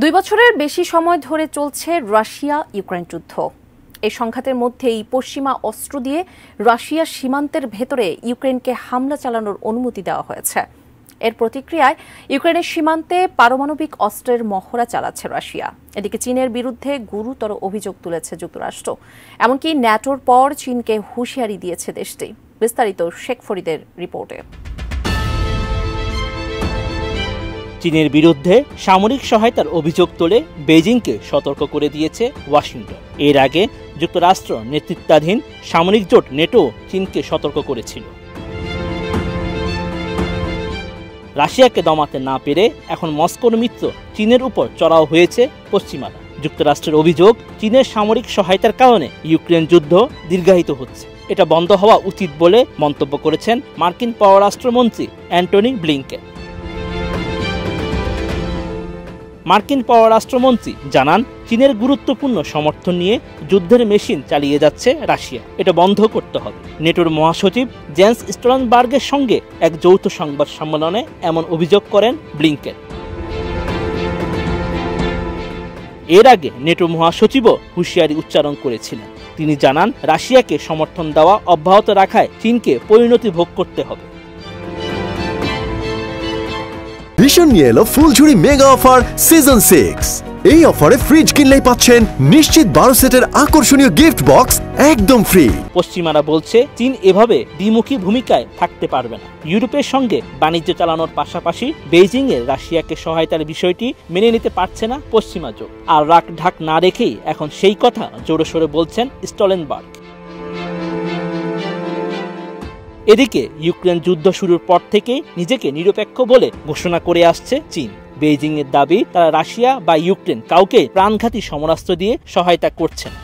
2 বছরের বেশি সময় ধরে চলছে রাশিয়া ইউক্রেন যুদ্ধ। এই সংঘাতের মধ্যেই পশ্চিমা অস্ত্র দিয়ে রাশিয়ার সীমান্তের ভেতরে ইউক্রেনকে হামলা চালানোর অনুমতি দেওয়া হয়েছে। এর প্রতিক্রিয়ায় ইউক্রেনের সীমান্তে পারমাণবিক অস্ত্রের মহড়া চালাচ্ছে রাশিয়া। এদিকে চীনের বিরুদ্ধে গুরুতর অভিযোগ তুলেছে যুক্তরাষ্ট্র। এমনকি ন্যাটোর পর চীনকে হুঁশিয়ারি দিয়েছে দেশটি। বিস্তারিত শেখ ফরিদের রিপোর্টে। চীনের বিরুদ্ধে সামরিক সহায়তার অভিযোগ তুলে বেজিংকে সতর্ক করে দিয়েছে ওয়াশিংটন। এর আগে যুক্তরাষ্ট্র নেতৃত্বাধীন সামরিক জোট নেটো চীনকে সতর্ক করেছিল। রাশিয়াকে দমাতে না পেরে এখন মস্কোর মিত্র চীনের উপর চড়াও হয়েছে পশ্চিমারা। যুক্তরাষ্ট্রের অভিযোগ, চীনের সামরিক সহায়তার কারণে ইউক্রেন যুদ্ধ দীর্ঘায়িত হচ্ছে। এটা বন্ধ হওয়া উচিত বলে মন্তব্য করেছেন মার্কিন পররাষ্ট্রমন্ত্রী অ্যান্টনি ব্লিংকেন। মার্কিন পররাষ্ট্রমন্ত্রী জানান, চীনের গুরুত্বপূর্ণ সমর্থন নিয়ে যুদ্ধের মেশিন চালিয়ে যাচ্ছে রাশিয়া। এটা বন্ধ করতে হবে। নেটোর মহাসচিব জেন্স স্টোলটেনবার্গের সঙ্গে এক যৌথ সংবাদ সম্মেলনে এমন অভিযোগ করেন ব্লিংকেন। এর আগে নেটো মহাসচিবও হুঁশিয়ারি উচ্চারণ করেছিলেন। তিনি জানান, রাশিয়াকে সমর্থন দেওয়া অব্যাহত রাখায় চীনকে পরিণতি ভোগ করতে হবে। ভীষণ নিয়ে এলো ফুলঝুরি মেগা অফার সিজন 6। এই অফারে ফ্রিজ কিনলেই পাচ্ছেন নিশ্চিত 12 সেটের আকর্ষণীয় গিফট বক্স একদম ফ্রি। পশ্চিমারা বলছে, চীন এভাবে দ্বিমুখী ভূমিকায় থাকতে পারবে না। ইউরোপের সঙ্গে বাণিজ্য চালানোর পাশাপাশি বেইজিং এর রাশিয়াকে সহায়তার বিষয়টি মেনে নিতে পারছে না পশ্চিমা জোট। আর রাগ ঢাক না রেখেই এখন সেই কথা জোরে সোরে বলছেন স্টোলটেনবার্গ। এদিকে ইউক্রেন যুদ্ধ শুরুর পর থেকেই নিজেকে নিরপেক্ষ বলে ঘোষণা করে আসছে চীন। বেইজিং এর দাবি, তারা রাশিয়া বা ইউক্রেন কাউকে প্রাণঘাতী সমরাস্ত্র দিয়ে সহায়তা করছে না।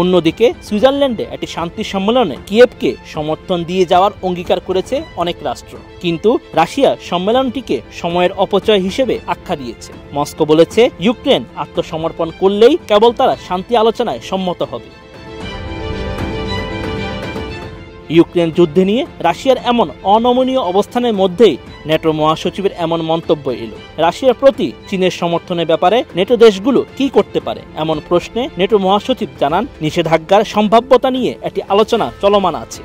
অন্যদিকে সুইজারল্যান্ডে একটি শান্তি সম্মেলনে কিয়েভকে সমর্থন দিয়ে যাওয়ার অঙ্গীকার করেছে অনেক রাষ্ট্র, কিন্তু রাশিয়া সম্মেলনটিকে সময়ের অপচয় হিসেবে আখ্যা দিয়েছে। মস্কো বলেছে, ইউক্রেন আত্মসমর্পণ করলেই কেবল তারা শান্তি আলোচনায় সম্মত হবে। ইউক্রেন যুদ্ধে নিয়ে রাশিয়ার এমন অনমনীয় অবস্থানের মধ্যেই নেটো মহাসচিবের এমন মন্তব্য এলো। রাশিয়ার প্রতি চীনের সমর্থনের ব্যাপারে নেটো দেশগুলো কি করতে পারে এমন প্রশ্নে নেটো মহাসচিব জানান, নিষেধাজ্ঞার সম্ভাব্যতা নিয়ে একটি আলোচনা চলমান আছে।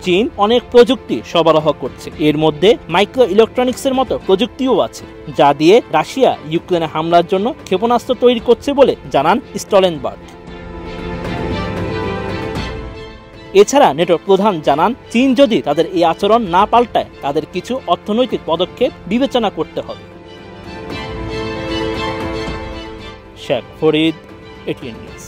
চীন অনেক প্রযুক্তি সরবরাহ করছে। এর মধ্যে মাইক্রো ইলেকট্রনিক্সের মতো প্রযুক্তিও আছে, যা দিয়ে রাশিয়া ইউক্রেনে হামলার জন্য ক্ষেপণাস্ত্র তৈরি করছে বলে জানান স্টোলটেনবার্গ। এছাড়া নেটোর প্রধান জানান, চীন যদি তাদের এই আচরণ না পাল্টায় তাদের কিছু অর্থনৈতিক পদক্ষেপ বিবেচনা করতে হবে। Sheikh Farid, ATN news.